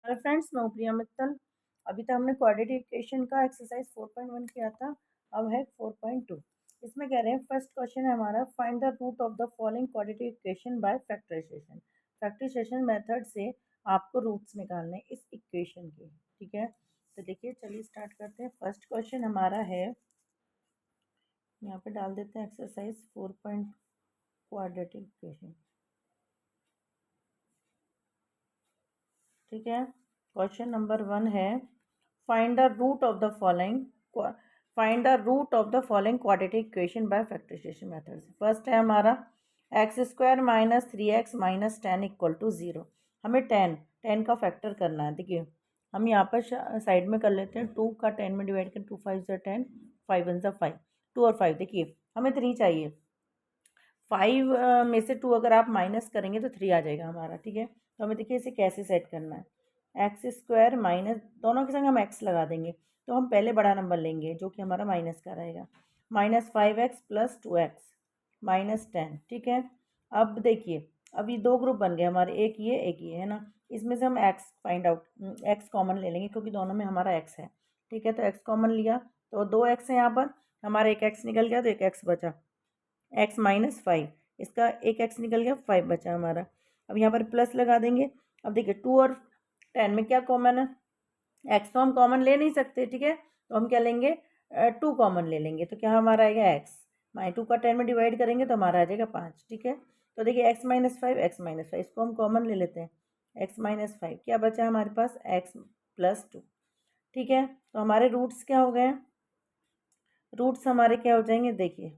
Hello friends, मैं प्रिया मित्तल। अभी तक हमने क्वाड्रेटिक इक्वेशन का एक्सरसाइज 4.1 किया था। अब है 4.2। इसमें कह रहे हैं फर्स्ट क्वेश्चन है हमारा, find the root of the following quadratic equation by factorisation. Factorisation method से आपको रूट्स निकालने हैं इस इक्वेशन के। ठीक है, तो देखिए चलिए स्टार्ट करते हैं। फर्स्ट क्वेश्चन हमारा है, यहाँ पे डाल देते हैं एक्सरसाइज 4. Quadratic equation. ठीक है, क्वेश्चन नंबर 1 है, find the root of the following quadratic equation by factorisation method. First है हमारा x square minus 3x minus 10 equal to 0। हमें टेन का फैक्टर करना है। देखिए हम यहाँ पर साइड में कर लेते हैं, 2 का 10 में डिवाइड करें, 2 5 ज़ा 10, 5 1 ज़ा 5, 2 और 5। देखिए हमें 3 चाहिए, 5 में से 2 अगर आप माइनस करेंगे तो 3 आ जाएगा हमारा। ठीक है, तो हमें देखिए इसे कैसे सेट करना है। एक्स स्क्वायर माइनस, दोनों के संग हम एक्स लगा देंगे, तो हम पहले बड़ा नंबर लेंगे जो कि हमारा माइनस का रहेगा। Minus 5x plus 2x minus 10। ठीक है, अब देखिए अब ये दो ग्रुप बन गए हमारे, एक ये है ना। इसमें से हम x find out, x common ले लेंगे क्योंकि दोनों में हमारा एक्स है। ठीक है, तो एक्स कॉमन लिया तो 2x है यहाँ पर, हमारा एक एक्स निकल गया तो एक एक्स बचा, एक्स माइनस 5। इसका एक एक्स निकल गया, 5 बचा हमारा। अब यहाँ पर प्लस लगा देंगे। अब देखिए 2 और 10 में क्या कॉमन है, एक्स तो हम कॉमन ले नहीं सकते। ठीक है, तो हम क्या लेंगे, 2 कॉमन ले लेंगे, तो क्या हमारा आएगा एक्स। 2 का 10 में डिवाइड करेंगे तो हमारा आ जाएगा 5। ठीक है, तो देखिए एक्स माइनस 5 इसको हम कॉमन ले लेते हैं। x-5 क्या बचा हमारे पास, एक्स प्लस 2। ठीक है, तो हमारे रूट्स क्या हो गए, रूट्स हमारे क्या हो जाएंगे, देखिए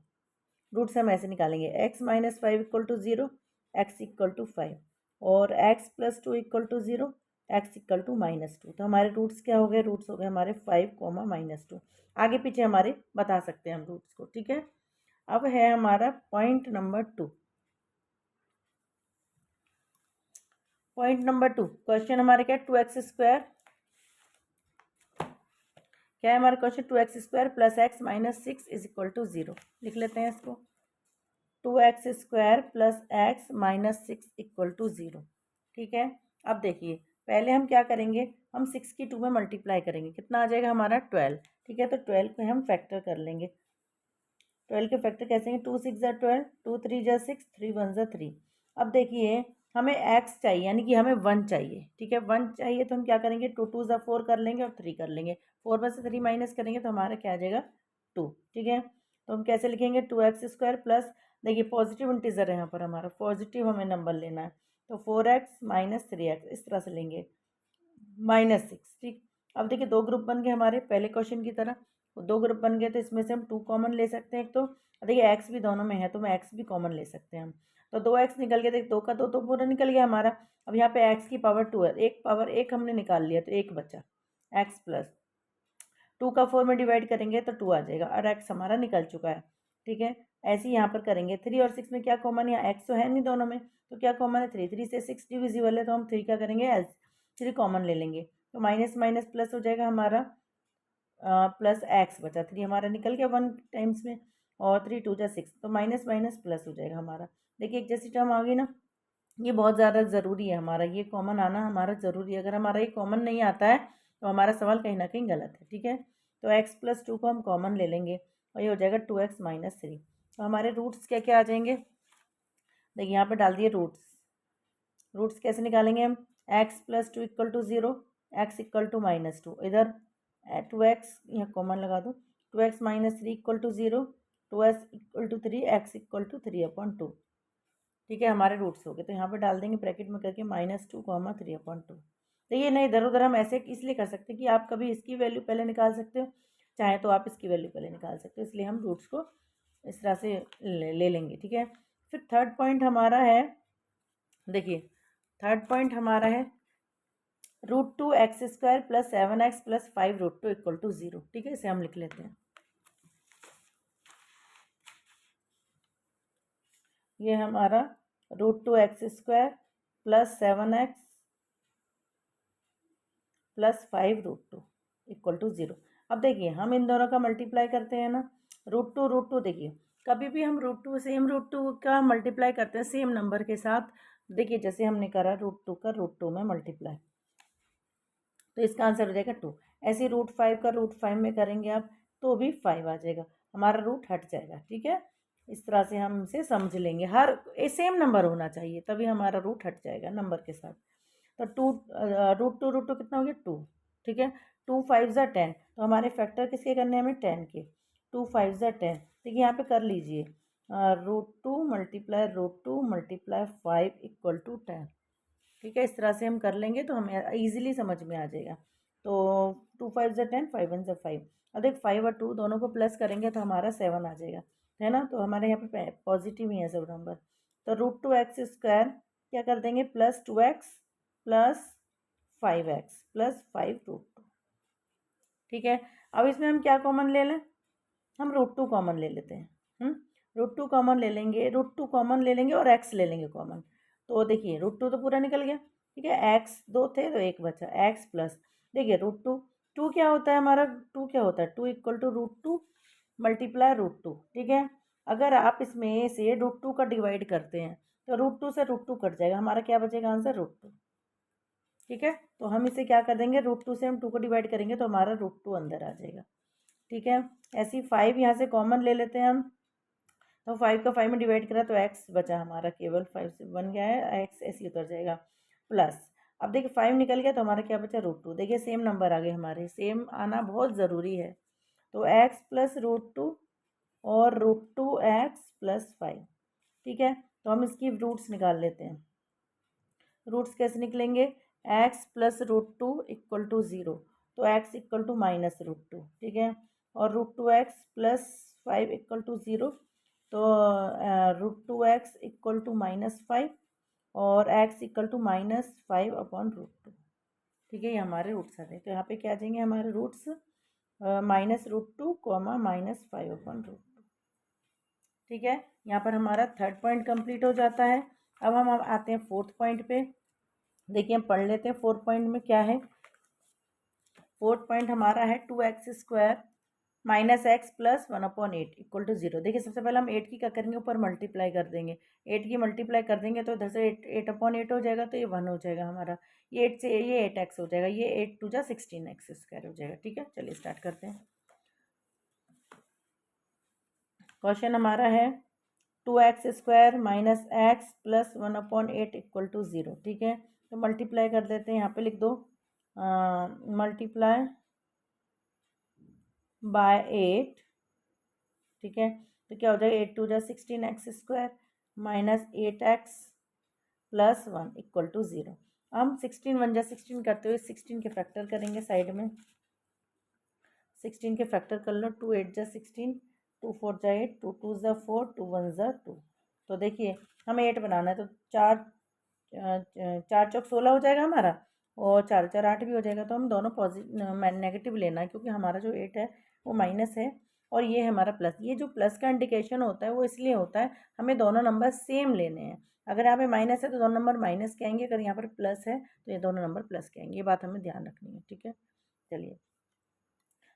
रूट्स हम ऐसे निकालेंगे, x-5 equal to 0, x equal to 5, और x plus 2 equal to 0, x equal to -2। तो हमारे रूट्स क्या हो गए, रूट्स हो गए हमारे 5, -2। आगे पीछे हमारे बता सकते हैं हम रूट्स को। ठीक है, अब है हमारा point number 2। Point number 2, question हमारे क्या है, 2x² क्या है हमारा question, 2x² plus x minus 6 is equal to 0। लिख लेते हैं इसको, 2x² plus x minus 6 equal to 0। ठीक है, अब देखिए पहले हम क्या करेंगे, हम 6 की 2 में मल्टीप्लाई करेंगे, कितना आ जाएगा हमारा 12। ठीक है, तो 12 को हम फैक्टर कर लेंगे। 12 के फैक्टर कैसे हैं, 2 6 ज़ा 12, 2 3 ज़ा 6, 3 1 ज़ा 3। अब देखिए हमें x चाहिए, यानी कि हमें 1 चाहिए। ठीक है, 1 चाहिए तो हम क्या करेंगे, 2 2 ज़ा 4 कर लेंगे और 3 कर लेंगे। 4 में से 3 माइनस करेंगे तो हमारा क्या आ जाएगा, 2। ठीक है, तो हम कैसे लिखेंगे, 2x² प्लस, देखिए पॉजिटिव इंटीजर है यहाँ पर हमारा, पॉजिटिव हमें नंबर लेना है, तो 4x माइनस 3x इस तरह से लेंगे, -6। ठीक, अब देखिए दो ग्रुप बन गए हमारे पहले क्वेश्चन की तरह, दो ग्रुप बन गए, तो इसमें से हम 2 कॉमन ले सकते हैं। एक तो देखिए एक्स भी दोनों में है तो मैं एक्स भी कॉमन ले सकते हैं हम, तो 2x निकल गया, देखिए 2 का 2 तो पूरा निकल गया हमारा। अब यहाँ पे x की पावर 2 है, एक पावर एक हमने निकाल लिया तो एक बचा, x प्लस 2 का 4 में डिवाइड करेंगे तो 2 आ जाएगा और x हमारा निकल चुका है। ठीक है, ऐसे ही यहाँ पर करेंगे। 3 और 6 में क्या कॉमन है, यहाँ x तो है नहीं दोनों में, तो क्या कॉमन है, 3 3 से 6 डिविजिबल है, तो हम 3 क्या करेंगे, एल 3 कॉमन ले लेंगे, तो माइनस माइनस प्लस हो जाएगा हमारा, प्लस एक्स बचा, 3 हमारा निकल गया 1 टाइम्स में, और 3 2 जा 6, तो माइनस माइनस प्लस हो जाएगा हमारा। देखिए एक जैसी टर्म आ गई ना, ये बहुत ज़्यादा ज़रूरी है हमारा, ये कॉमन आना हमारा ज़रूरी है। अगर हमारा ये कॉमन नहीं आता है तो हमारा सवाल कहीं ना कहीं गलत है। ठीक है, तो x प्लस 2 को हम कॉमन ले लेंगे और ये हो जाएगा 2x माइनस 3। तो हमारे रूट्स क्या क्या आ जाएंगे, देखिए यहाँ पर डाल दिए रूट्स। रूट्स कैसे निकालेंगे हम, x plus 2 equal to 0, x equal to -2, इधर 2x यहाँ कॉमन लगा दो, 2x minus 3 equal to 0, 2x equal to 3, x equal to 3/2। ठीक है, हमारे रूट्स हो गए, तो यहाँ पर डाल देंगे ब्रैकेट में करके -2, 3/2। तो ये नहीं, इधर उधर हम ऐसे इसलिए कर सकते हैं कि आप कभी इसकी वैल्यू पहले निकाल सकते हो, चाहे तो आप इसकी वैल्यू पहले निकाल सकते हो, इसलिए हम रूट्स को इस तरह से ले लेंगे। ठीक है, फिर थर्ड पॉइंट हमारा है, देखिए थर्ड पॉइंट हमारा है √2x² plus 7x plus 5√2 equal to 0। ठीक है, इसे हम लिख लेते हैं, ये हमारा √2x² plus 7x plus 5√2 equal to 0। अब देखिए हम इन दोनों का मल्टीप्लाई करते हैं ना, √2 देखिए कभी भी हम सेम √2 का मल्टीप्लाई करते हैं सेम नंबर के साथ। देखिए जैसे हमने करा √2 का √2 में मल्टीप्लाई, तो इसका आंसर हो जाएगा 2। ऐसे √5 का √5 में करेंगे आप तो भी 5 आ जाएगा, हमारा रूट हट जाएगा। ठीक है, इस तरह से हम इसे समझ लेंगे, हर सेम नंबर होना चाहिए तभी हमारा रूट हट जाएगा नंबर के साथ। तो √2 कितना हो गया 2। ठीक है, 2 5 ज़ा 10, तो हमारे फैक्टर किसके करने हैं हमें 10 के। 2 5 ज़ा 10, देखिए यहाँ पे कर लीजिए √2 मल्टीप्लाई √2 मल्टीप्लाई 5 इक्वल टू 10। ठीक है, इस तरह से हम कर लेंगे तो हमें ईजिली समझ में आ जाएगा। तो 2 5 ज़ा 10, 5 1 ज़ा 5। अब देख 5 और 2 दोनों को प्लस करेंगे तो हमारा 7 आ जाएगा, है ना। तो हमारे यहाँ पे पॉजिटिव ही है सब नंबर। तो √2x² क्या कर देंगे +2x प्लस 5x प्लस 5 √2। ठीक है, अब इसमें हम क्या कॉमन ले लें, हम √2 कॉमन ले लेते हैं। √2 कॉमन ले लेंगे, √2 कॉमन ले लेंगे और x ले लेंगे कॉमन। तो देखिए √2 तो पूरा निकल गया। ठीक है, x 2 थे तो 1 बचा, x प्लस देखिए √2, 2 क्या होता है हमारा, 2 क्या होता है 2 इक्वल टू √2 मल्टीप्लाई √2। ठीक है, अगर आप इसमें से √2 का डिवाइड करते हैं तो √2 से √2 कट जाएगा, हमारा क्या बचेगा आंसर √2। ठीक है, तो हम इसे क्या कर देंगे √2 से हम 2 को डिवाइड करेंगे तो हमारा √2 अंदर आ जाएगा। ठीक है, ऐसे ही 5 यहाँ से कॉमन ले लेते हैं हम, तो 5 का 5 में डिवाइड करा तो x बचा हमारा, केवल 5 से 1 गया है, x ऐसे ही उतर जाएगा प्लस। अब देखिए 5 निकल गया तो हमारा क्या बचा √2। देखिए सेम नंबर आ गए हमारे, सेम आना बहुत ज़रूरी है। तो x प्लस √2 और √2x प्लस 5। ठीक है, तो हम इसकी रूट्स निकाल लेते हैं। रूट्स कैसे निकलेंगे, x प्लस √2 इक्वल टू 0, तो x इक्वल टू माइनस √2। ठीक है, और √2x प्लस 5 इक्वल टू 0, तो √2x इक्वल टू -5 और x इक्वल टू -5 अपॉन √2। ठीक है, ये हमारे रूट्स आते हैं। तो यहाँ पे क्या आ जाएंगे हमारे रूट्स, -√2 कॉमा -5 अपॉन √2। ठीक है, यहाँ पर हमारा थर्ड पॉइंट कंप्लीट हो जाता है। अब हम आते हैं फोर्थ पॉइंट पे। देखिए हम पढ़ लेते हैं फोर्थ पॉइंट में क्या है। फोर्थ पॉइंट हमारा है 2x² minus x plus 1/8 equal to 0। देखिए सबसे पहले हम 8 की क्या करेंगे, ऊपर मल्टीप्लाई कर देंगे। 8 की मल्टीप्लाई कर देंगे तो इधर से 8/8 हो जाएगा, तो ये 1 हो जाएगा हमारा। ये 8 से ये 8x हो जाएगा, ये 8 2 जा 16x² हो जाएगा। ठीक है, चलिए स्टार्ट करते हैं। क्वेश्चन हमारा है 2x² minus x plus 1/8 equal to 0। ठीक है, तो मल्टीप्लाई कर देते हैं, यहाँ पे लिख दो मल्टीप्लाई बाय 8। ठीक है, तो क्या हो जाएगा 8 2 जा 16x² minus 8x plus 1 equal to 0। हम 16 1 जा 16 करते हुए 16 के फैक्टर करेंगे साइड में। 16 के फैक्टर कर लो, 2 8 जा 16, 2 4 जा 8, 2 2 जा 4, 2 1 जा 2। तो देखिए हमें 8 बनाना है, तो 4 4 चौक 16 हो जाएगा हमारा, और 4 4 8 भी हो जाएगा। तो हम दोनों पॉजिटिव नेगेटिव लेना है, क्योंकि हमारा जो 8 है वो माइनस है और ये है हमारा प्लस। ये जो प्लस का इंडिकेशन होता है वो इसलिए होता है, हमें दोनों नंबर सेम लेने हैं। अगर यहाँ पे माइनस है तो दोनों नंबर माइनस के आएंगे, अगर यहाँ पर प्लस है तो ये दोनों नंबर प्लस के आएंगे। ये बात हमें ध्यान रखनी है। ठीक है, चलिए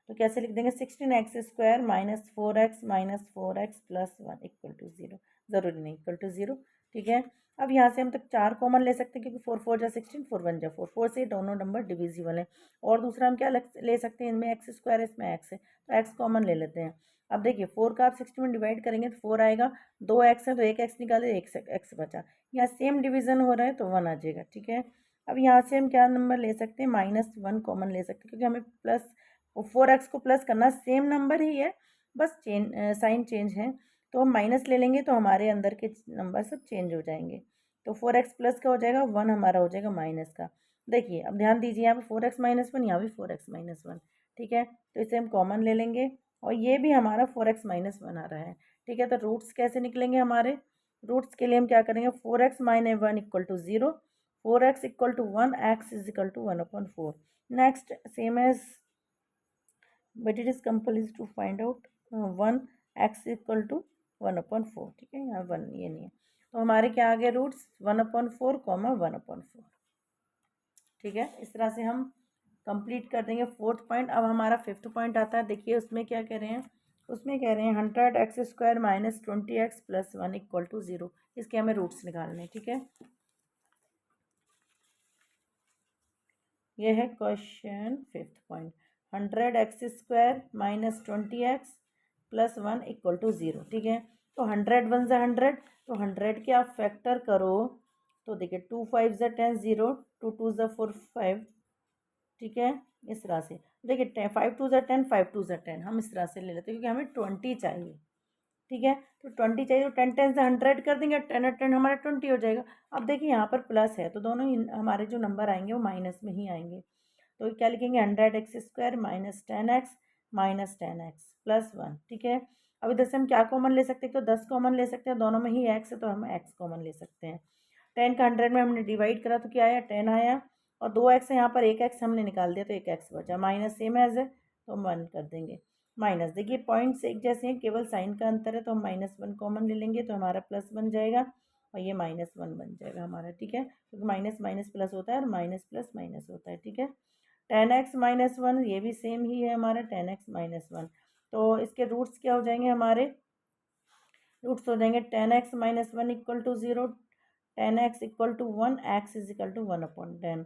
तो कैसे लिख देंगे 16x² minus 4x minus 4x plus 1 equal to 0। ज़रूरी नहीं इक्वल टू 0। ठीक है, अब यहाँ से हम तक 4 कॉमन ले सकते हैं, क्योंकि 4 4 जा 16, 4 1 जा 4, 4 से दोनों नंबर डिविजिबल हैं। और दूसरा हम क्या ले सकते हैं, इनमें x² है इसमें x है, तो x कॉमन ले लेते हैं। अब देखिए 4 का आप 16 में डिवाइड करेंगे तो 4 आएगा, 2 x है तो एक x निकाले, एक x बचा। यहाँ सेम डिवीजन हो रहा है तो 1 आ जाएगा। ठीक है, अब यहाँ से हम क्या नंबर ले सकते हैं, -1 कॉमन ले सकते हैं, क्योंकि हमें प्लस 4x को प्लस करना, सेम नंबर ही है, बस साइन चेंज है। तो हम माइनस ले लेंगे तो हमारे अंदर के नंबर सब चेंज हो जाएंगे। तो 4x प्लस का हो जाएगा 1, हमारा हो जाएगा माइनस का। देखिए अब ध्यान दीजिए, यहाँ पे 4x माइनस 1, यहाँ भी 4x माइनस 1। ठीक है, तो इसे हम कॉमन ले लेंगे और ये भी हमारा 4x माइनस 1 आ रहा है। ठीक है, तो रूट्स कैसे निकलेंगे हमारे, रूट्स के लिए हम क्या करेंगे, 4x minus 1 equal to 0, 4x equal to 1, x is equal to 1/4। Next same as but it is compulsory to find out 1 x equal to 1/4। ठीक है, यहाँ 1 ये नहीं है, तो हमारे क्या आ गए रूट्स 1/4 कॉमा 1/4। ठीक है, इस तरह से हम कंप्लीट कर देंगे फोर्थ पॉइंट। अब हमारा फिफ्थ पॉइंट आता है। देखिए उसमें क्या कह रहे हैं, उसमें कह रहे हैं 100x² minus 20x plus 1 equal to 0। इसके हमें रूट्स निकालने हैं। ठीक है, ये है question 5th point. 100x² minus 20x plus 1 equal to 0। ठीक है, तो 100 1 ज़ा 100, तो 100 के आप फैक्टर करो तो देखिए 2 5 ज़ा 10 0, 2 2 ज़ा 4 5। ठीक है, इस तरह से देखिए 5 2 ज़ा 10, 5 2 ज़ा 10 हम इस तरह से ले लेते हैं क्योंकि हमें 20 चाहिए। ठीक है, तो 20 चाहिए तो 10 10 से 100 कर देंगे, 10 और 10 हमारा 20 हो जाएगा। अब देखिए यहाँ पर प्लस है तो दोनों ही हमारे जो नंबर आएंगे वो माइनस में ही आएंगे। तो क्या लिखेंगे 100x² माइनस 10x प्लस 1। ठीक है, अब इधर से हम क्या कॉमन ले सकते हैं, तो 10 कॉमन ले सकते हैं, दोनों में ही x है तो हम x कॉमन ले सकते हैं। 10 का 100 में हमने डिवाइड करा तो क्या आया 10 आया, और 2x है यहाँ पर, 1x हमने निकाल दिया तो 1x बचा, माइनस सेम एज है तो हम 1 कर देंगे। माइनस देखिए पॉइंट्स एक जैसे हैं, केवल साइन का अंतर है, तो हम -1 कॉमन ले लेंगे तो हमारा प्लस बन जाएगा और ये -1 बन जाएगा हमारा। ठीक है, क्योंकि माइनस माइनस प्लस होता है और माइनस प्लस माइनस होता है। ठीक है, 10x माइनस 1 ये भी सेम ही है हमारा 10x माइनस 1। तो इसके रूट्स क्या हो जाएंगे हमारे, रूट्स हो जाएंगे 10x minus 1 equal to 0, 10x equal to 1, x is equal to 1/10।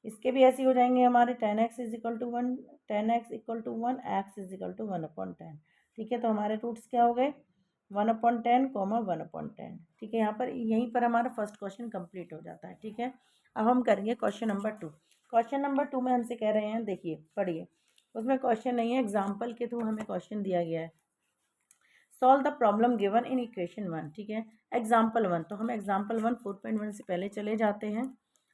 इसके भी ऐसे हो जाएंगे हमारे 10x is equal to 1, 10x equal to 1, x is equal to 1/10। ठीक है, तो हमारे रूट्स क्या हो गए 1/10, 1/10। ठीक है, यहाँ पर यहीं पर हमारा फर्स्ट क्वेश्चन कंप्लीट हो जाता है। ठीक है, अब हम करेंगे क्वेश्चन नंबर 2। क्वेश्चन नंबर 2 में हमसे कह रहे हैं, देखिए पढ़िए, उसमें क्वेश्चन नहीं है, एग्जाम्पल के थ्रू हमें क्वेश्चन दिया गया है। Solve the problem given in equation 1। ठीक है, एग्जाम्पल 1, तो हम एग्जाम्पल 1 4.1 से पहले चले जाते हैं।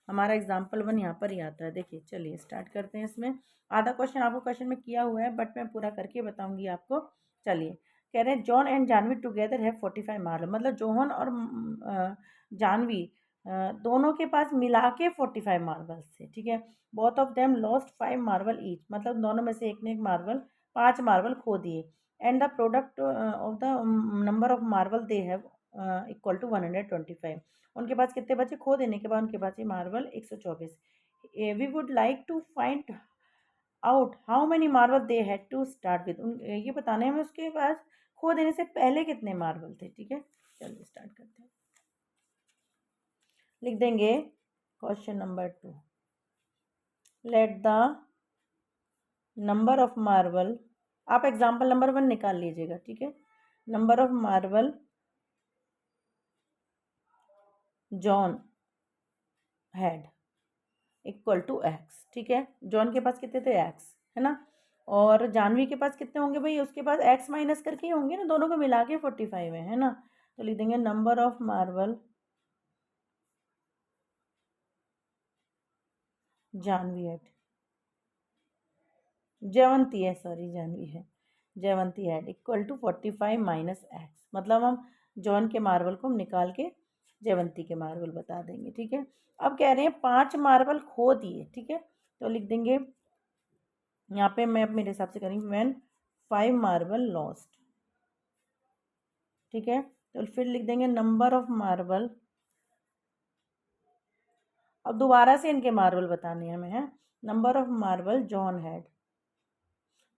हमारा एग्जाम्पल 1 यहाँ पर ही आता है। देखिए चलिए स्टार्ट करते हैं। इसमें आधा क्वेश्चन आपको क्वेश्चन में किया हुआ है बट मैं पूरा करके बताऊंगी आपको। चलिए, कह रहे हैं जॉन एंड जानवी टुगेदर है 45 मार्बल, मतलब जॉन और जानवी दोनों के पास मिला के 45 मार्बल्स थे। ठीक है, both of them lost 5 marble each, मतलब दोनों में से एक ने एक मार्बल 5 मार्बल खो दिए। And the product of the number of marble they have equal to 125। उनके पास कितने बचे खो देने के बाद, उनके पास ये marble 124। We would like to find out how many marble they had to start with. ये बताने हमें उसके पास खो देने से पहले कितने मार्बल थे। ठीक है, चलिए स्टार्ट करते हैं। लिख देंगे question number 2, let the number of marble, आप एग्जाम्पल नंबर 1 निकाल लीजिएगा। ठीक है, number of marble John had equal to x. ठीक है, जॉन के पास कितने थे एक्स, है ना, और जानवी के पास कितने होंगे भाई, उसके पास एक्स माइनस करके ही होंगे ना, दोनों को मिला के 45 है ना। तो लिख देंगे number of marble Jahnavi had, Jaywanti है, सॉरी जानवी है, Jaywanti had equal to 45 minus x, मतलब हम जॉन के मार्बल को हम निकाल के जयवंती के मार्बल बता देंगे। ठीक है, अब कह रहे हैं 5 मार्बल खो दिए। ठीक है, तो लिख देंगे यहाँ पे, मैं अब मेरे हिसाब से करेंगे व्हेन 5 मार्बल लॉस्ट। ठीक है, तो फिर लिख देंगे नंबर ऑफ मार्बल, अब दोबारा से इनके मार्बल बताने हमें हैं, number of marble John had,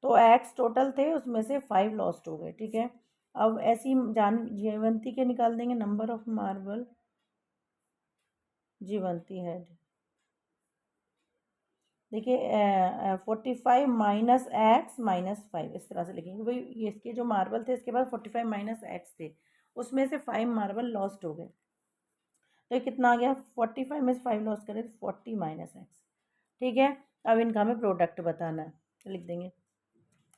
तो एक्स टोटल थे उसमें से 5 लॉस्ट हो गए। ठीक है, अब ऐसी जयवंती के निकाल देंगे नंबर ऑफ मार्बल जीवंती हैड। देखिए 45 माइनस एक्स माइनस 5, इस तरह से लिखेंगे भाई, ये इसके जो मार्बल थे इसके बाद 45 माइनस एक्स थे, उसमें से 5 मार्बल लॉस्ट हो गए, तो ये कितना आ गया 45 में से 5 लॉस करें तो 40 माइनस एक्स। ठीक है, अब इनका हमें प्रोडक्ट बताना है, तो लिख देंगे,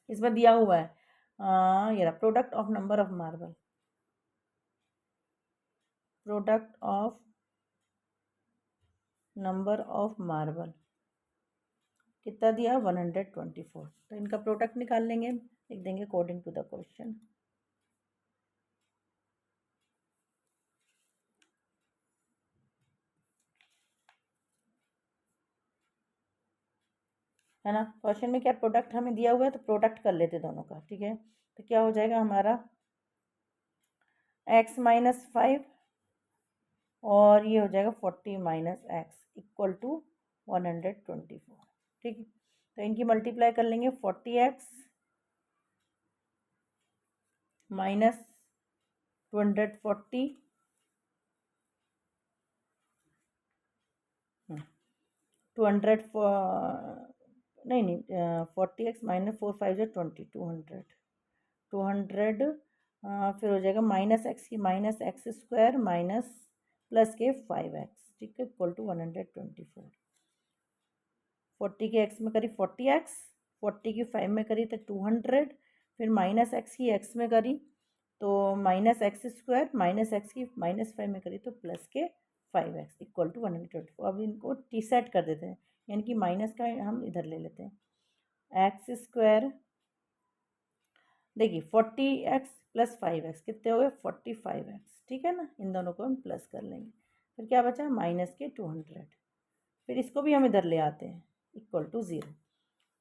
इसमें दिया हुआ है ये रहा product of number of marble, product of number of marble कितना दिया 124, तो इनका प्रोडक्ट निकाल लेंगे, लिख देंगे अकॉर्डिंग टू द क्वेश्चन। है ना, क्वेश्चन में क्या प्रोडक्ट हमें दिया हुआ है तो प्रोडक्ट कर लेते दोनों का। ठीक है, तो क्या हो जाएगा हमारा x माइनस 5 और ये हो जाएगा 40 माइनस एक्स इक्वल टू 124। ठीक है, तो इनकी मल्टीप्लाई कर लेंगे 40x माइनस 240 200 नहीं नहीं 40x माइनस 4 5 जो 20 200 फिर हो जाएगा माइनस एक्स की minus x square minus plus के 5x, ठीक है, इक्वल टू 124। 40 के एक्स में करी 40x, 40 की 5 में करी तो 200, फिर माइनस एक्स की एक्स में करी तो minus x square minus x की माइनस 5 में करी तो प्लस के 5x इक्वल टू 124। अब इनको टी सेट कर देते हैं, यानी कि माइनस का हम इधर ले लेते हैं एक्स स्क्वायर। देखिए 40x प्लस 5x कितने हो गए 45x, ठीक है ना, इन दोनों को हम प्लस कर लेंगे। फिर क्या बचा माइनस के 200, फिर इसको भी हम इधर ले आते हैं इक्वल टू 0।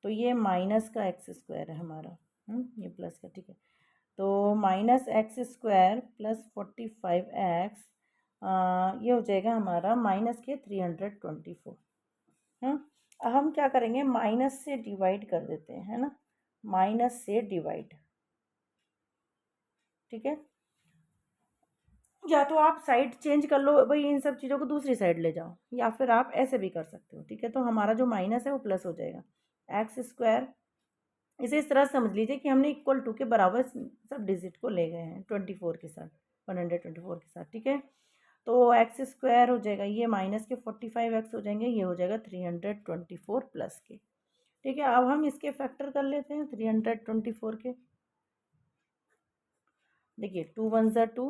तो ये माइनस का एक्स स्क्वायर है हमारा, ये प्लस का, ठीक है। तो minus x square plus 45x ये हो जाएगा हमारा माइनस के 324। अब हम क्या करेंगे माइनस से डिवाइड कर देते हैं, है ना, माइनस से डिवाइड, ठीक है। या तो आप साइड चेंज कर लो भाई, इन सब चीज़ों को दूसरी साइड ले जाओ, या फिर आप ऐसे भी कर सकते हो, ठीक है। तो हमारा जो माइनस है वो प्लस हो जाएगा एक्स स्क्वायर। इसे इस तरह समझ लीजिए कि हमने इक्वल टू के बराबर सब डिजिट को ले गए हैं 24 के साथ, 124 के साथ, ठीक है। तो एक्स स्क्वायर हो जाएगा, ये माइनस के 45x हो जाएंगे, ये हो जाएगा 324 प्लस के, ठीक है। अब हम इसके फैक्टर कर लेते हैं 324 के। देखिए 2 1 ज़ा 2,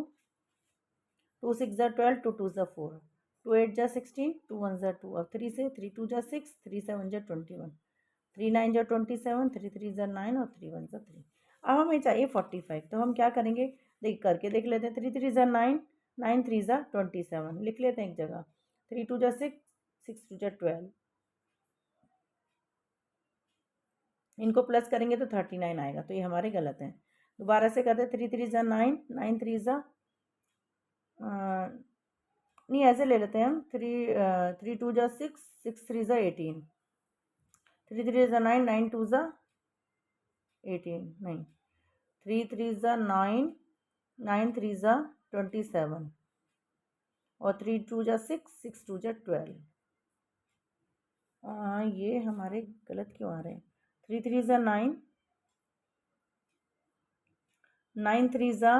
2 6 ज़ा 12, 2 2 ज़ा 4, 2 8 ज़ा 16, 2 1 ज़ा 2, अब 3 से 3 2 ज़ा 6, 3 7 ज़ा 21, 3 9 ज़ा 27, 3 3 ज़ा 9 और 3 1 ज़ा 3। अब हमें चाहिए 45, तो हम क्या करेंगे देख करके देख लेते हैं। 3 3 ज़ा 9, 9 3 ज़ा 27, लिख लेते हैं एक जगह। 3 2 ज़ा 6, 6 2 ज़ा 12, इनको प्लस करेंगे तो 39 आएगा, तो ये हमारे गलत हैं। दोबारा से करते 3 3 ज़ा 9, 9 3 ज़ा नहीं ऐसे ले लेते हैं हम, 3 2 ज़ा 6, 6 3 ज़ा 18, 3 3 ज़ा 9, 9 2 ज़ा 18, नहीं 3 3 ज़ा 9, 9 3 ज़ा 27 और 3 2 ज़ा 6, 6 2 ज़ा 12। ये हमारे गलत क्यों आ रहे हैं। 3 3 ज़ा 9, 9 3 ज़ा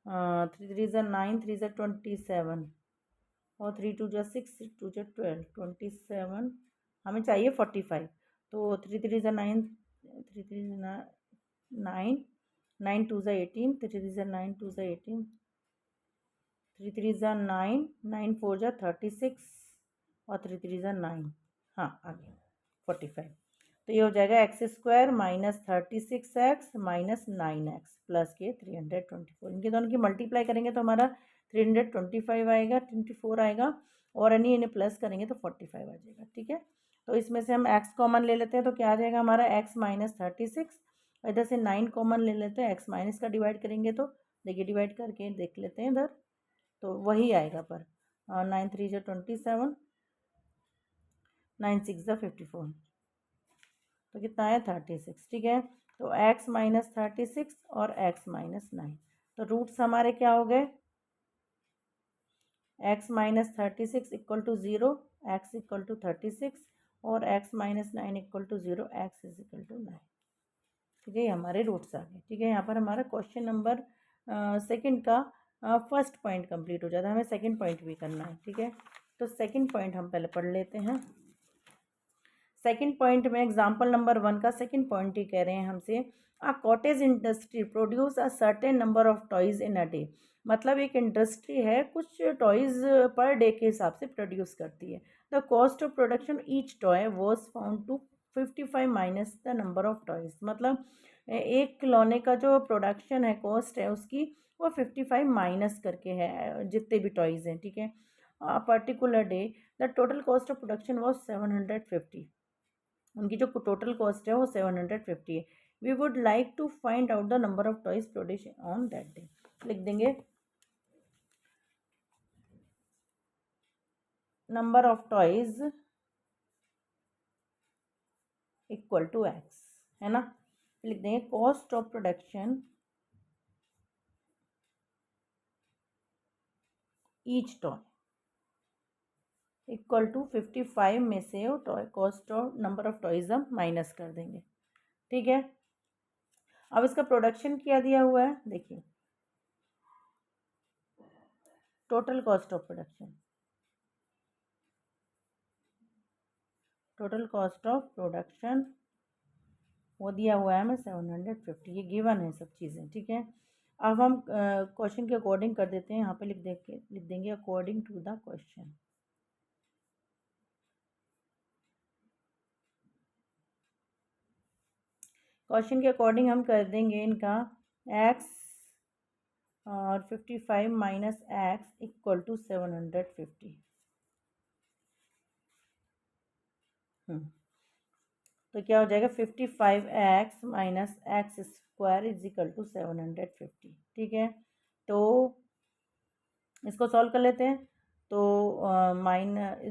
3 3 ज़ा 9, 3 ज़ा 27 और 3 2 ज़ा 6, 6 2 ज़ा 12, 27, हमें चाहिए 45। तो 3 3 ज़ा 9, 3 3 ज़ा 9, 9 2 ज़ा 18, 3 3 ज़ा 9 2 ज़ा 18, 3 3 ज़ा 9, 9 4 ज़ा 36 और 3 3 ज़ा 9, हाँ आ गया 45। तो ये हो जाएगा x square minus 36x minus 9x plus के 324। इनके दोनों की मल्टीप्लाई करेंगे तो हमारा 325 आएगा, 24 आएगा, और इन्हें प्लस करेंगे तो 45 आ जाएगा, ठीक है। तो इसमें से हम x कॉमन ले लेते हैं, तो क्या आ जाएगा हमारा x माइनस 36, इधर से 9 कॉमन ले लेते हैं, x माइनस का डिवाइड करेंगे तो देखिए डिवाइड करके देख लेते हैं इधर, तो वही आएगा पर 9 3 ज़ा 27, 9 6 ज़ा 54, तो कितना है 36, ठीक है। तो x माइनस 36 और x माइनस 9, तो रूट्स हमारे क्या हो गए, x minus 36 equal to 0, x equal to 36 और x minus 9 equal to 0, x is equal to 9, ठीक है। ये हमारे रूट्स आ गए, ठीक है। यहाँ पर हमारा क्वेश्चन नंबर सेकंड का फर्स्ट पॉइंट कंप्लीट हो जाता है, हमें सेकंड पॉइंट भी करना है, ठीक है। तो सेकंड पॉइंट हम पहले पढ़ लेते हैं। सेकंड पॉइंट में एग्जाम्पल नंबर 1 का सेकंड पॉइंट ही कह रहे हैं हमसे, a cottage industry produce a certain number of toys in a day. मतलब एक इंडस्ट्री है, कुछ टॉयज़ पर डे के हिसाब से प्रोड्यूस करती है। The cost of production each toy was found to 55 minus the number of toys. मतलब एक खिलौने का जो प्रोडक्शन है, कॉस्ट है उसकी, वो 55 माइनस करके है जितने भी टॉयज़ हैं, ठीक है। Particular day the total cost of production was 750, उनकी जो टोटल कॉस्ट है वो 750 है। We would like to find out the number of toys produce on that day. लिख देंगे number of toys equal to x, है ना। लिख देंगे cost of production each toy, equal to 55 में से cost of number of toys हम minus कर देंगे। ठीक है, अब इसका प्रोडक्शन क्या दिया हुआ है, देखिए total cost of production, total cost of production वो दिया हुआ है हमें 750, ये गिवन है सब चीज़ें। ठीक है, अब हम क्वेश्चन के अकॉर्डिंग कर देते हैं, यहाँ पे लिख देंगे according to the question. Question के अकॉर्डिंग हम कर देंगे इनका x और 55 माइनस एक्स इक्वल टू 750। तो क्या हो जाएगा 55x minus x square is equal to 750। ठीक है, तो इसको सॉल्व कर लेते हैं। तो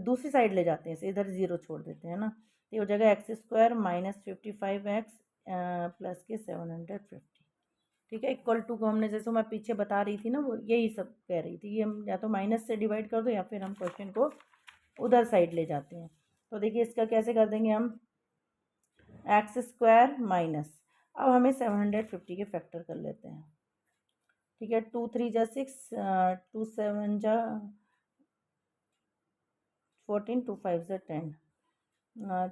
दूसरी साइड ले जाते हैं, इधर ज़ीरो छोड़ देते हैं ना, तो ये हो जाएगा x square minus 55x plus के 750। ठीक है, इक्वल टू को हमने जैसे मैं पीछे बता रही थी ना, वो यही सब कह रही थी कि हम या तो माइनस से डिवाइड कर दो या फिर हम क्वेश्चन को उधर साइड ले जाते हैं। तो देखिए इसका कैसे कर देंगे हम, एक्स स्क्वायर माइनस, अब हमें 750 के फैक्टर कर लेते हैं। ठीक है, 2 3 जा 6, 2 7 जा 14, 2 5 जा 10,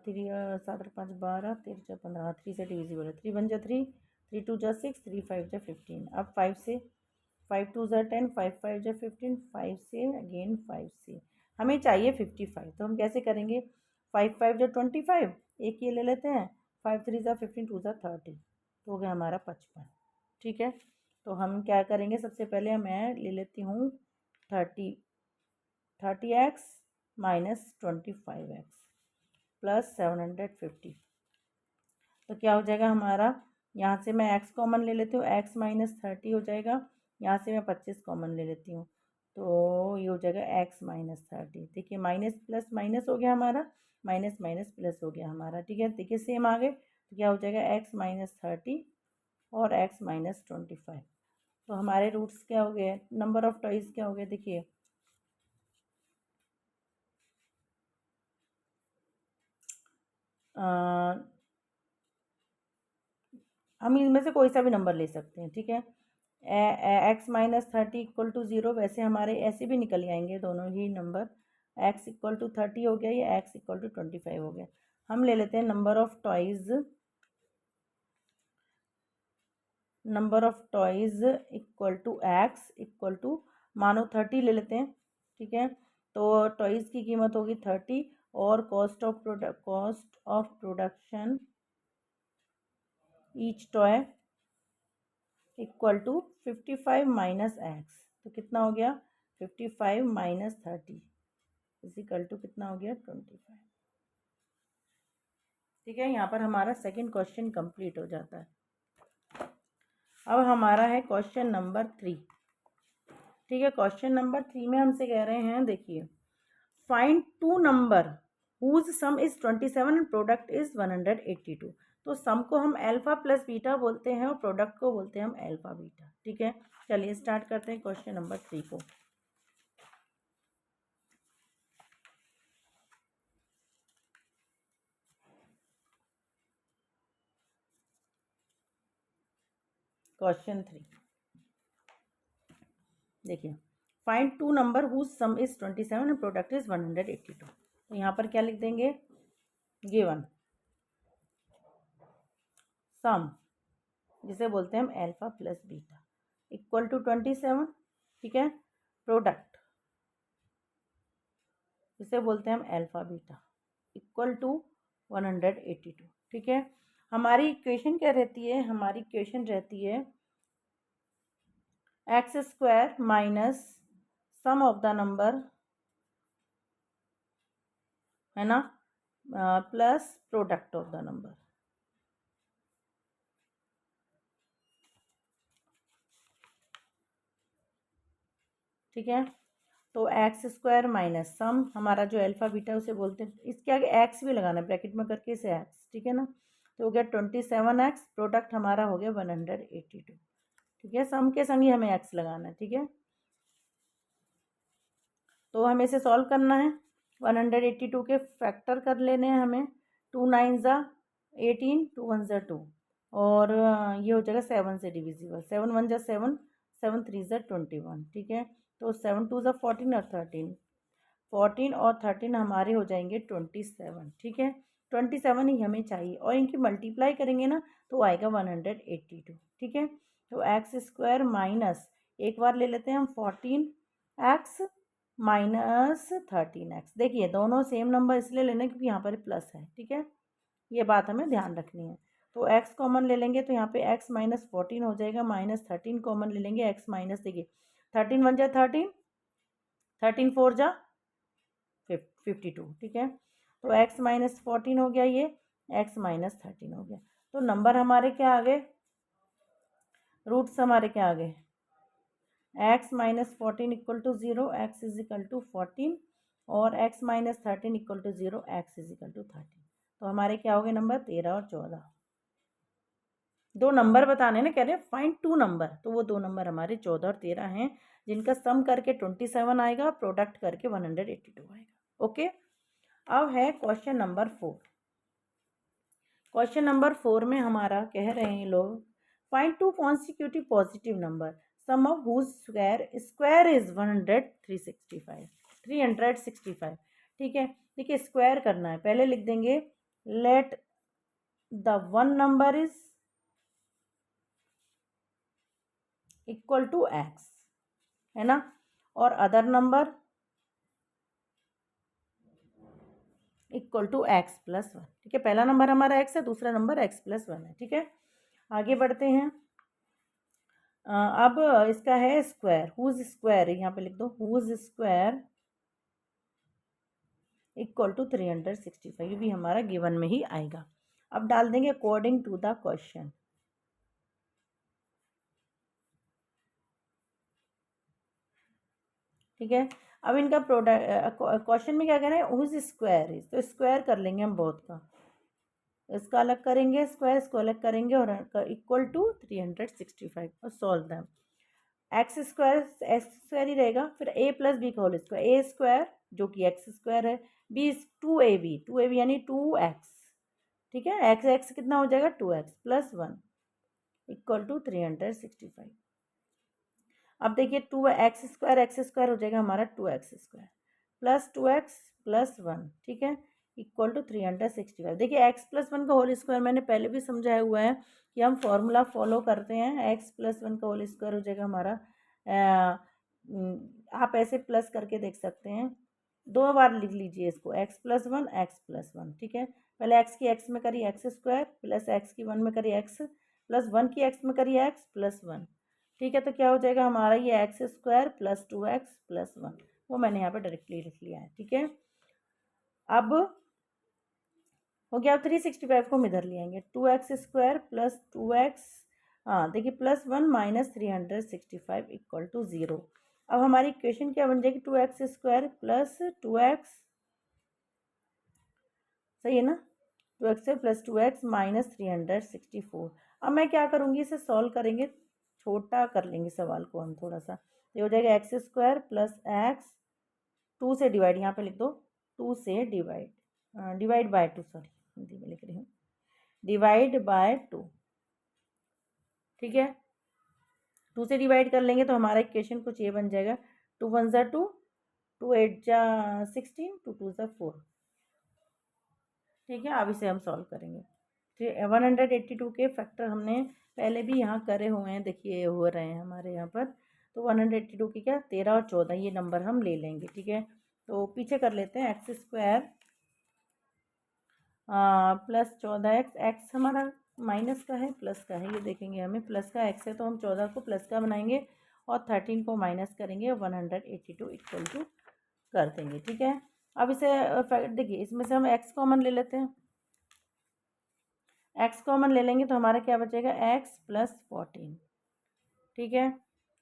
3 7 5 12, 3 जा 15, 3 से डिविजिबल है, 3 1 जा 3, 3 2 जा 6, 3 5 जा 15। अब 5 से 5 2 जा 10, 5 5 जा 15, 5 से अगेन 5 से हमें चाहिए 55। तो हम कैसे करेंगे, 5 5 जो 25, एक ये ले लेते हैं, 5 3 जा 15, 2 जा 30, तो हो गया हमारा 55। ठीक है, तो हम क्या करेंगे, सबसे पहले मैं ले लेती हूँ 30x माइनस 25x प्लस 750। तो क्या हो जाएगा हमारा, यहाँ से मैं x कॉमन ले लेती हूँ, x माइनस 30 हो जाएगा, यहाँ से मैं 25 कॉमन ले लेती हूँ, तो ये हो जाएगा x माइनस 30। देखिए माइनस प्लस माइनस हो गया हमारा, माइनस माइनस प्लस हो गया हमारा। ठीक है, देखिए सेम आ गए, तो क्या हो जाएगा x माइनस 30 और x माइनस 25। तो हमारे रूट्स क्या हो गए, नंबर ऑफ टॉयज क्या हो गए, देखिए हम इनमें से कोई सा भी नंबर ले सकते हैं। ठीक है, एक्स माइनस 30 इक्वल टू 0, वैसे हमारे ऐसे भी निकल आएंगे दोनों ही नंबर, एक्स इक्वल टू 30 हो गया या एक्स इक्वल टू 25 हो गया। हम ले लेते हैं number of toys, number of toys equal to x equal to, मानो 30 ले लेते हैं। ठीक है, तो टॉयज की कीमत होगी 30 और cost of production each toy equal to 55 minus x, तो कितना हो गया 55 माइनस 30 इज इक्वल टू कितना हो गया 25। ठीक है, यहाँ पर हमारा सेकंड क्वेश्चन कंप्लीट हो जाता है। अब हमारा है क्वेश्चन नंबर 3। ठीक है, क्वेश्चन नंबर 3 में हमसे कह रहे हैं, देखिए find two number whose sum is 27 and product is 182। तो सम को हम अल्फा प्लस बीटा बोलते हैं और प्रोडक्ट को बोलते हैं हम अल्फा बीटा। ठीक है, चलिए स्टार्ट करते हैं क्वेश्चन नंबर 3 को। क्वेश्चन 3 देखिए, find two number whose sum is 27 and product is 182। तो यहाँ पर क्या लिख देंगे, गिवन सम जिसे बोलते हैं हम alpha plus beta equal to 27। ठीक है, प्रोडक्ट जिसे बोलते हैं हम अल्फा बीटा इक्वल टू 182। ठीक है, हमारी इक्वेशन क्या रहती है, हमारी इक्वेशन रहती है x square minus sum of the number, है ना, plus product of the number. ठीक है, तो एक्स स्क्वायर माइनस सम, हमारा जो अल्फा बीटा उसे बोलते हैं, इसके आगे एक्स भी लगाना है ब्रैकेट में करके इसे एक्स। ठीक है ना, तो हो गया 27x, प्रोडक्ट हमारा हो गया 182। ठीक है, सम के संग ही हमें एक्स लगाना है। ठीक है, तो हमें इसे सॉल्व करना है। 182 के फैक्टर कर लेने हैं हमें। 2 9 ज़ा 18, 2 1 ज़ा 2, और ये हो जाएगा 7 से डिविजिबल। 7 1 ज़ा 7, 7 3 ज़ा 21, ठीक है। तो 7 2 ज़ा 14 और 13, 14 और 13 हमारे हो जाएंगे 27, ठीक है। 27 ही हमें चाहिए, और इनकी मल्टीप्लाई करेंगे ना तो आएगा 182, ठीक है। तो एक्स स्क्वायर माइनस, एक बार ले लेते हैं हम 14x माइनस 13x। देखिए दोनों सेम नंबर इसलिए लेने क्योंकि यहाँ पर प्लस है, ठीक है। ये बात हमें ध्यान रखनी है। तो x कॉमन ले लेंगे तो यहाँ पे x माइनस 14 हो जाएगा, माइनस 13 कॉमन ले लेंगे, x माइनस, देखिए 13 1 जा 13, 13 4 जा 52, ठीक है। तो x माइनस 14 हो गया, ये x माइनस 13 हो गया। तो नंबर हमारे क्या आ गए, रूट्स हमारे क्या आ गए, x minus 14 equal to 0, x is equal to 14, और x minus 13 equal to 0, x is equal to 13। तो हमारे क्या हो गए नंबर 13 और 14। दो नंबर बताने ना, कह रहे हैं फाइंड टू नंबर, तो वो दो नंबर हमारे 14 और 13 हैं, जिनका सम करके 27 आएगा, प्रोडक्ट करके 182 आएगा। ओके, अब है क्वेश्चन नंबर 4। क्वेश्चन नंबर 4 में हमारा कह रहे हैं लोग, find two consecutive positive number, sum of whose square is 365, ठीक है। देखिए स्क्वायर करना है, पहले लिख देंगे let the one number is equal to x, है ना, और other number equal to x plus 1, ठीक है। पहला नंबर हमारा एक्स है, दूसरा नंबर एक्स प्लस 1 है, ठीक है। आगे बढ़ते हैं। अब इसका है स्क्वायर, हुज स्क्वायर, यहाँ पे लिख दो हुज स्क्वायर इक्वल टू 365, ये भी हमारा गिवन में ही आएगा। अब डाल देंगे अकॉर्डिंग टू द क्वेश्चन, ठीक है। अब इनका प्रोडक्ट, क्वेश्चन में क्या कह रहे हैं, हुज स्क्वायर इज, तो स्क्वायर कर लेंगे हम बोथ का, इसका अलग करेंगे स्क्वायर, इसको अलग करेंगे, और इक्वल टू 365, और solve them. X square x square ही रहेगा, फिर ए प्लस बी का होल स्क्वायर, ए स्क्वायर जो कि एक्स स्क्वायर है, बी 2ab यानी 2x, ठीक है। एक्स एक्स कितना हो जाएगा 2x प्लस 1 इक्वल टू 365। अब देखिए 2x स्क्वायर हो जाएगा हमारा 2x square plus 2x plus 1, ठीक है, इक्वल टू 365। देखिए x प्लस 1 का होल स्क्वायर मैंने पहले भी समझाया हुआ है कि हम फॉर्मूला फॉलो करते हैं, x प्लस 1 का होल स्क्वायर हो जाएगा हमारा, आप ऐसे प्लस करके देख सकते हैं, दो बार लिख लीजिए इसको, x प्लस 1 एक्स प्लस 1, ठीक है। पहले x की x में करिए एक्स स्क्वायर, प्लस x की 1 में करिए x, प्लस 1 की x में करिए x प्लस 1, ठीक है। तो क्या हो जाएगा हमारा ये x square plus 2x plus 1, वो मैंने यहाँ पे डायरेक्टली लिख लिया है, ठीक है। अब हो गया, अब 365 को हम इधर ले आएंगे, 2x स्क्वायर प्लस 2x, हाँ देखिए प्लस 1 माइनस 365 इक्वल टू 0। अब हमारी इक्वेशन क्या बन जाएगी, 2x स्क्वायर प्लस 2x, सही है ना, 2x प्लस 2x माइनस 364। अब मैं क्या करूँगी, इसे सॉल्व करेंगे, छोटा कर लेंगे सवाल को हम थोड़ा सा, ये हो जाएगा एक्स स्क्वायर प्लस एक्स, 2 से डिवाइड, यहाँ पे लिख दो 2 से डिवाइड बाय 2, सॉरी हिंदी में लिख रही हूँ, डिवाइड बाय 2, ठीक है। 2 से डिवाइड कर लेंगे तो हमारा इक्वेशन कुछ ये बन जाएगा, 2 1 ज़ा 2, 2 8 जा 16, 2 2 ज़ा 4, ठीक है। अब इसे हम सॉल्व करेंगे। 182 के फैक्टर हमने पहले भी यहाँ करे हुए हैं, देखिए हो रहे हैं हमारे यहाँ पर। तो 182 की क्या, 13 और 14 ये नंबर हम ले लेंगे, ठीक है। तो पीछे कर लेते हैं, x square plus 14x, x हमारा माइनस का है प्लस का है, ये देखेंगे हमें प्लस का एक्स है तो हम 14 को प्लस का बनाएंगे और 13 को माइनस करेंगे, 182 इक्वल टू कर देंगे, ठीक है। अब इसे देखिए इसमें से हम एक्स कॉमन ले लेते हैं, एक्स कॉमन ले लेंगे तो हमारा क्या बचेगा, एक्स प्लस 14, ठीक है।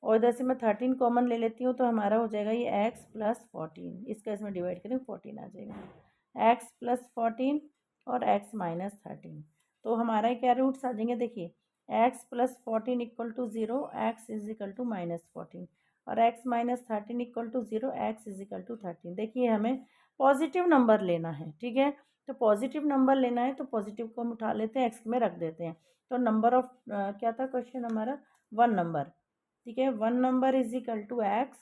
और इधर से मैं 13 कॉमन ले लेती हूँ तो हमारा हो जाएगा ये एक्स प्लस 14, इसका इसमें डिवाइड करें 14 आ जाएगा, एक्स प्लस 14 और एक्स माइनस 13, तो हमारा क्या रूट्स आ जाएंगे, देखिए x plus 14 equal to 0, x is equal to minus 14, और x minus 13 equal to 0, x is equal to 13। देखिए हमें पॉजिटिव नंबर लेना है, ठीक है। तो पॉजिटिव नंबर लेना है तो पॉजिटिव को हम उठा लेते हैं, एक्स में रख देते हैं। तो नंबर ऑफ क्या था क्वेश्चन हमारा, 1 नंबर, ठीक है। 1 number is equal to x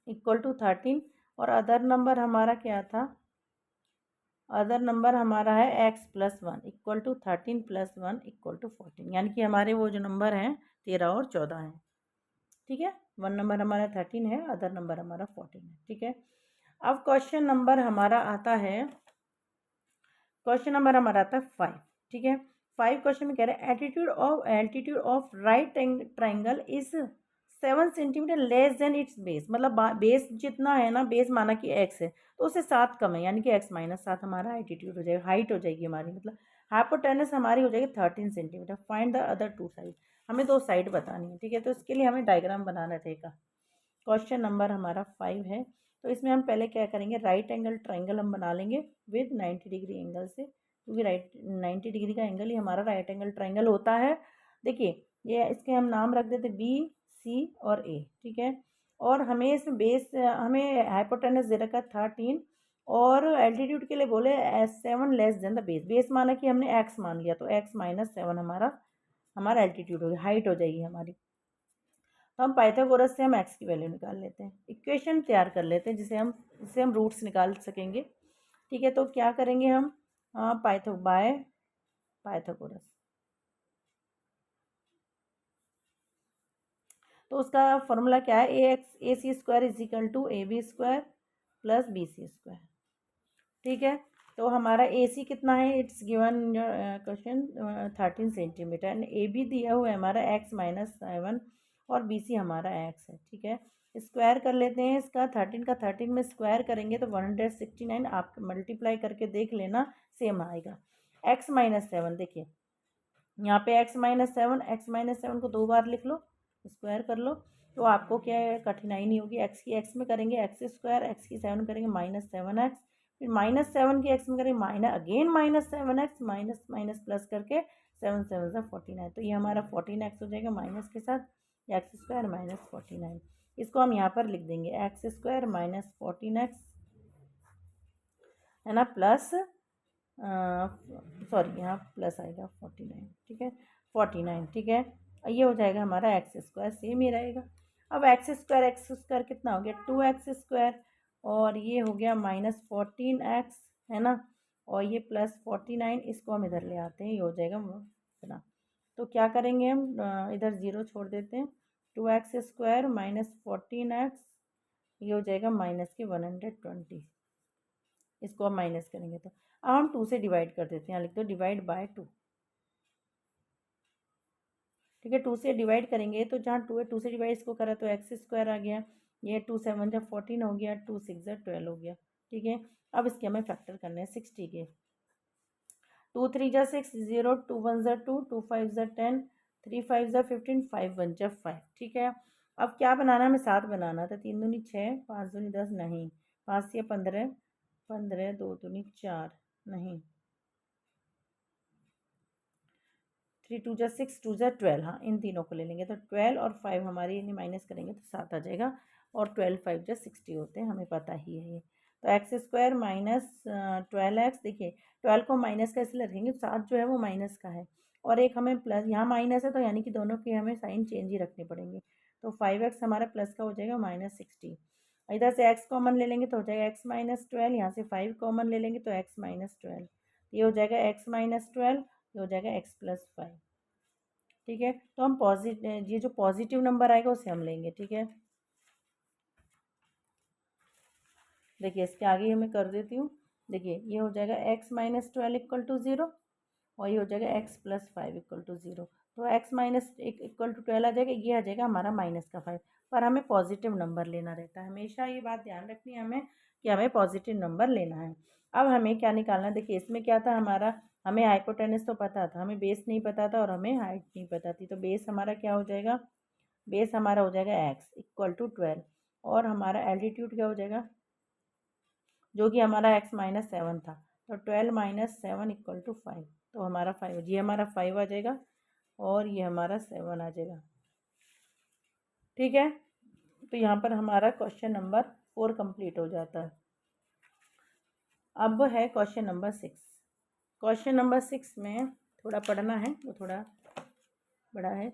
equal to 13, और अदर नंबर हमारा क्या था, अदर नंबर हमारा है x plus 1 equal to 13 plus 1 equal to 14, यानी कि हमारे वो जो नंबर हैं 13 और 14 हैं, ठीक है। 1 नंबर हमारा 13 है, अदर नंबर हमारा 14 है, ठीक है। अब क्वेश्चन नंबर हमारा आता है, क्वेश्चन नंबर हमारा आता है 5, ठीक है। 5 क्वेश्चन में कह रहे हैं altitude of right triangle is 7 centimetre less than it's base, मतलब बेस जितना है ना, बेस माना कि एक्स है तो उससे 7 कम है, यानी कि एक्स माइनस 7 हमारा एल्टीट्यूड हो जाएगा, हाइट हो जाएगी हमारी, मतलब हाइपोटेनस हमारी हो जाएगी 13 centimetre. Find the other 2 side, हमें 2 साइड बतानी है, ठीक है। तो इसके लिए हमें डायग्राम बनाना रहेगा। क्वेश्चन नंबर हमारा 5 है, तो इसमें हम पहले क्या करेंगे, राइट एंगल ट्राइंगल हम बना लेंगे विद 90 डिग्री एंगल से, क्योंकि 90 डिग्री का एंगल ही हमारा राइट एंगल ट्राइंगल होता है। देखिए ये इसके हम नाम रख देते बी, सी और ए, ठीक है। और हमें इसमें बेस, हमें हाइपोटेनस दे रखा 13, और एल्टीट्यूड के लिए बोले 7 less than the base, base माना कि हमने एक्स मान लिया, तो एक्स माइनस 7 हमारा एल्टीट्यूड हो गया, हाइट हो जाएगी हमारी। तो हम पाइथागोरस से हम एक्स की वैल्यू निकाल लेते हैं, इक्वेशन तैयार कर लेते हैं जिसे हम रूट्स निकाल सकेंगे, ठीक है। तो क्या करेंगे हम, पाइथागोरस, तो उसका फॉर्मूला क्या है, A C square is equal to A B square plus B C square, ठीक है। तो हमारा ए सी कितना है, it's given question 13 centimetre, and A B दिया हुआ है हमारा एक्स माइनस 7, और बी सी हमारा एक्स है, ठीक है। स्क्वायर कर लेते हैं इसका, 13 का 13 में स्क्वायर करेंगे तो 169, आप मल्टीप्लाई करके देख लेना सेम आएगा। एक्स माइनस 7, देखिए यहाँ पे एक्स माइनस सेवन को 2 बार लिख लो, स्क्वायर कर लो, तो आपको क्या है, कठिनाई नहीं होगी। एक्स की एक्स में करेंगे एक्स स्क्वायर, एक्स की 7 करेंगे -7x, फिर -7 की एक्स में करेंगे -7x, माइनस माइनस प्लस करके 7 7 49, तो ये हमारा 14x हो जाएगा माइनस के साथ, एक्स स्क्वायर -49, इसको हम यहाँ पर लिख देंगे एक्स स्क्वायर -14x, है ना, प्लस सॉरी यहाँ प्लस आएगा 49, ठीक है, 49, ठीक है। ये हो जाएगा हमारा एक्स स्क्वायर, सेम ही रहेगा। अब एक्स स्क्वायर कितना हो गया, 2x स्क्वायर, और ये हो गया -14x, है ना, और ये +49, इसको हम इधर ले आते हैं, ये हो जाएगा इतना। तो क्या करेंगे हम, इधर 0 छोड़ देते हैं, 2x स्क्वायर -14x, ये हो जाएगा -120, इसको हम माइनस करेंगे तो अब हम 2 से डिवाइड कर देते हैं, यहाँ लिख दो डिवाइड बाय 2, ठीक है। 2 से डिवाइड करेंगे तो जहाँ 2 है, 2 से डिवाइड इसको करा तो एक्स स्क्वायर आ गया, ये 2 7 जा 14 हो गया, 2 6 जा 12 हो गया, ठीक है। अब इसके हमें फैक्टर करने हैं 60 के, 2 3 जा 6 0, 2 1 जा 2, 2 5 जा 10, 3 5 जा 15, 5 1 जा 5, ठीक है। अब क्या बनाना, हमें 7 बनाना था, 3 दूनी 6, 5 दूनी 10, नहीं, 5 या 15, 15, 2 दूनी 4, नहीं, 3 2 जा 6, 2 जा 12, हाँ इन तीनों को ले लेंगे तो 12 और 5 हमारी यानी माइनस करेंगे तो 7 आ जाएगा, और 12 5 जा 60 होते हैं, हमें पता ही है ये। तो एक्स स्क्वायर -12x, देखिए 12 को माइनस का इसलिए रखेंगे, 7 जो है वो माइनस का है, और एक हमें प्लस, यहाँ माइनस है तो यानी कि दोनों के हमें साइन चेंज ही रखने पड़ेंगे, तो 5x हमारा प्लस का हो जाएगा -60, इधर से x कॉमन ले लेंगे तो हो जाएगा x -12, यहाँ से 5 कॉमन ले लेंगे तो x -12, ये हो जाएगा x -12, ये हो जाएगा x + 5, ठीक है। तो हम ये जो पॉजिटिव नंबर आएगा उसे हम लेंगे, ठीक है। देखिए इसके आगे हमें कर देती हूँ, देखिए ये हो जाएगा x -12 इक्वल टू 0, और ये हो जाएगा x + 5 इक्वल टू 0, तो x इक्वल टू 12 आ जाएगा, ये आ जाएगा हमारा -5, पर हमें पॉजिटिव नंबर लेना रहता है, हमेशा ये बात ध्यान रखनी है हमें कि हमें पॉजिटिव नंबर लेना है। अब हमें क्या निकालना है, देखिए इसमें क्या था हमारा, हमें हाइपोटेनस तो पता था, हमें बेस नहीं पता था, और हमें हाइट नहीं पता थी, तो बेस हमारा क्या हो जाएगा, बेस हमारा हो जाएगा x इक्वल टू 12, और हमारा एल्टीट्यूड क्या हो जाएगा, जो कि हमारा x -7 था, तो 12 - 7 इक्वल टू 5, तो हमारा 5, ये हमारा 5 आ जाएगा, और ये हमारा 7 आ जाएगा, ठीक है। तो यहाँ पर हमारा क्वेश्चन नंबर 4 कंप्लीट हो जाता है। अब है क्वेश्चन नंबर 6। क्वेश्चन नंबर 6 में थोड़ा पढ़ना है, वो थोड़ा बड़ा है।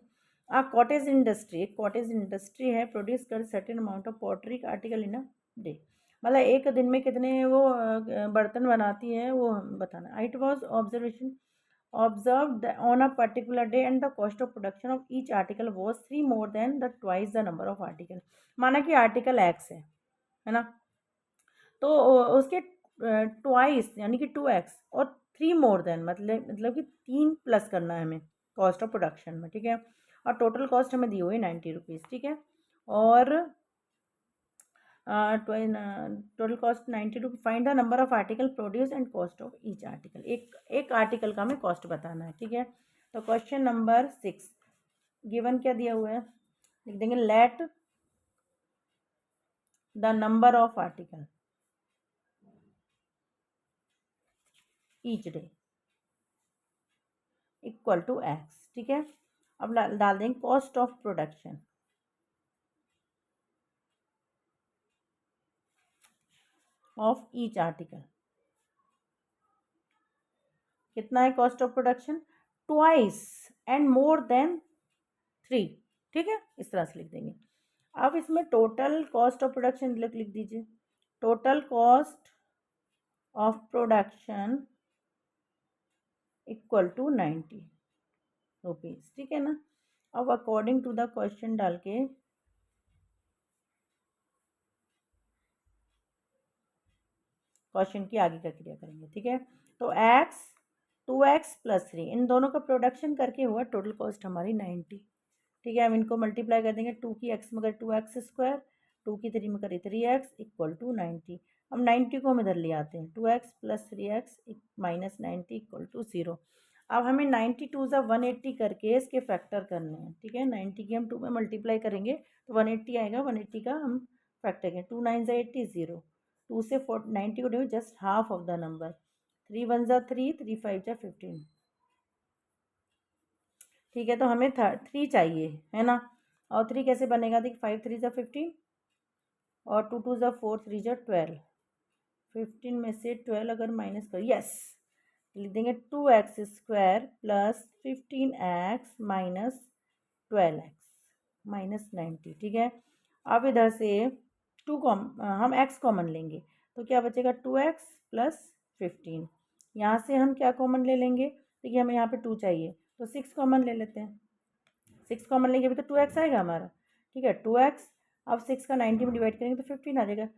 कॉटेज इंडस्ट्री, एक कॉटेज इंडस्ट्री है, प्रोड्यूस कर certain amount of pottery article in a day. मतलब एक दिन में कितने वो बर्तन बनाती है वो बताना। It was observation observed on a particular day and the cost of production of each article was 3 more than the twice the number of article। माना कि आर्टिकल एक्स है ना, तो उसके ट्वाइस यानी कि 2x और 3 मोर देन मतलब कि 3 प्लस करना है हमें कॉस्ट ऑफ प्रोडक्शन में, ठीक है। और टोटल कॉस्ट हमें दी हुई है 90 रुपीज़, ठीक है। और total cost 90 rupees. Find the number of article produce and cost of each article. एक आर्टिकल का हमें कॉस्ट बताना है, ठीक है। तो क्वेश्चन नंबर 6 गिवन क्या दिया हुआ है, लिख देंगे let the number of article each day equal to x, ठीक है। अब डाल देंगे cost of production of each article. कितना है cost of production, twice and more than 3, ठीक है। इस तरह से लिख देंगे। अब इसमें टोटल कॉस्ट ऑफ प्रोडक्शन लिख दीजिए, total cost of production equal to 90 rupees, ठीक है ना। अब अकॉर्डिंग टू द क्वेश्चन डाल के क्वेश्चन की आगे का क्रिया करेंगे, ठीक है। तो x 2x + 3 इन दोनों का प्रोडक्शन करके हुआ टोटल कॉस्ट हमारी 90, ठीक है। हम इनको मल्टीप्लाई कर देंगे, 2 की x में करें 2x², 2 की 3 में करें 3x इक्वल टू 90। अब 90 को हम इधर ले आते हैं, 2x + 3x - 90 इक्वल टू 0। अब हमें 92 ज़ा 180 करके इसके फैक्टर करने हैं, ठीक है। 90 की हम 2 में मल्टीप्लाई करेंगे तो 180 आएगा, 180 का हम फैक्टर करेंगे, 2 9 ज़ा 80 0, 2 से 90 को divide just half of the number, 3 1 ज़ा 3, 3 5 ज़ा 15, ठीक है। तो हमें 3 चाहिए है ना, और 3 कैसे बनेगा, देखिए 5 3 ज़ा 15 और 2 2 ज़ा 4 3 ज़ा 12, 15 में से 12 अगर माइनस कर, यस, लिख देंगे 2x² + 15x - 12x - 90, ठीक है। अब इधर से हम x कॉमन लेंगे तो क्या बचेगा, 2x + 15। यहाँ से हम क्या कॉमन ले लेंगे, देखिए हमें यहाँ पे 2 चाहिए तो 6 कॉमन ले लेते हैं। 6 कॉमन लेंगे भी तो 2x आएगा हमारा, ठीक है। 2x, अब 6 का 90 में डिवाइड करेंगे तो 15 आ जाएगा,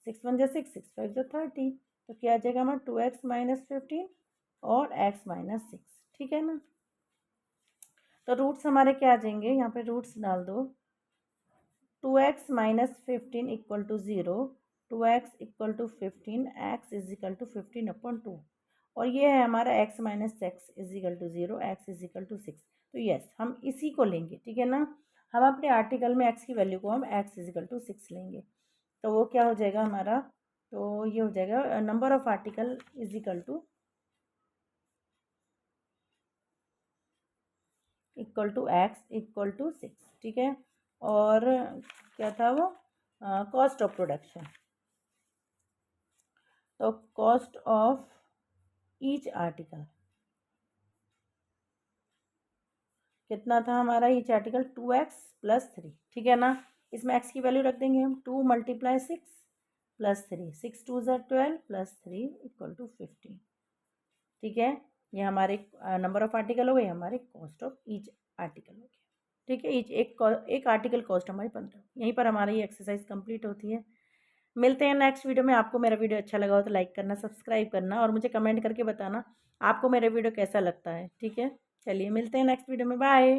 6 1 ज़ा 6, 6 5 ज़ा 30, तो क्या आ जाएगा हमारा 2x - 15 और x - 6, ठीक है ना। तो रूट्स हमारे क्या आ जाएंगे, यहाँ पे रूट्स डाल दो, 2x - 15 equal to 0, 2x equal to 15, x is equal to 15/2, और ये है हमारा x - x is equal to 0, x is equal to 6। तो यस, हम इसी को लेंगे, ठीक है ना। हम अपने आर्टिकल में x की वैल्यू को हम x इजिकल टू 6 लेंगे, तो वो क्या हो जाएगा हमारा, तो ये हो जाएगा number of article is equal to x equal to 6, ठीक है। और क्या था वो, कॉस्ट ऑफ प्रोडक्शन, तो कॉस्ट ऑफ ईच आर्टिकल कितना था हमारा, ईच आर्टिकल 2x + 3, ठीक है ना। इसमें x की वैल्यू रख देंगे हम, 2 × 6 + 3, 6 2 ज़ा 12 + 3 इक्वल टू 15, ठीक है। ये हमारे नंबर ऑफ आर्टिकल हो गए, हमारे कॉस्ट ऑफ ईच आर्टिकल हो गया, ठीक है। एक आर्टिकल कॉस्ट हमारी 15। यहीं पर हमारी ये एक्सरसाइज कंप्लीट होती है। मिलते हैं नेक्स्ट वीडियो में। आपको मेरा वीडियो अच्छा लगा हो तो लाइक करना, सब्सक्राइब करना और मुझे कमेंट करके बताना आपको मेरा वीडियो कैसा लगता है, ठीक है। चलिए मिलते हैं नेक्स्ट वीडियो में, बाय।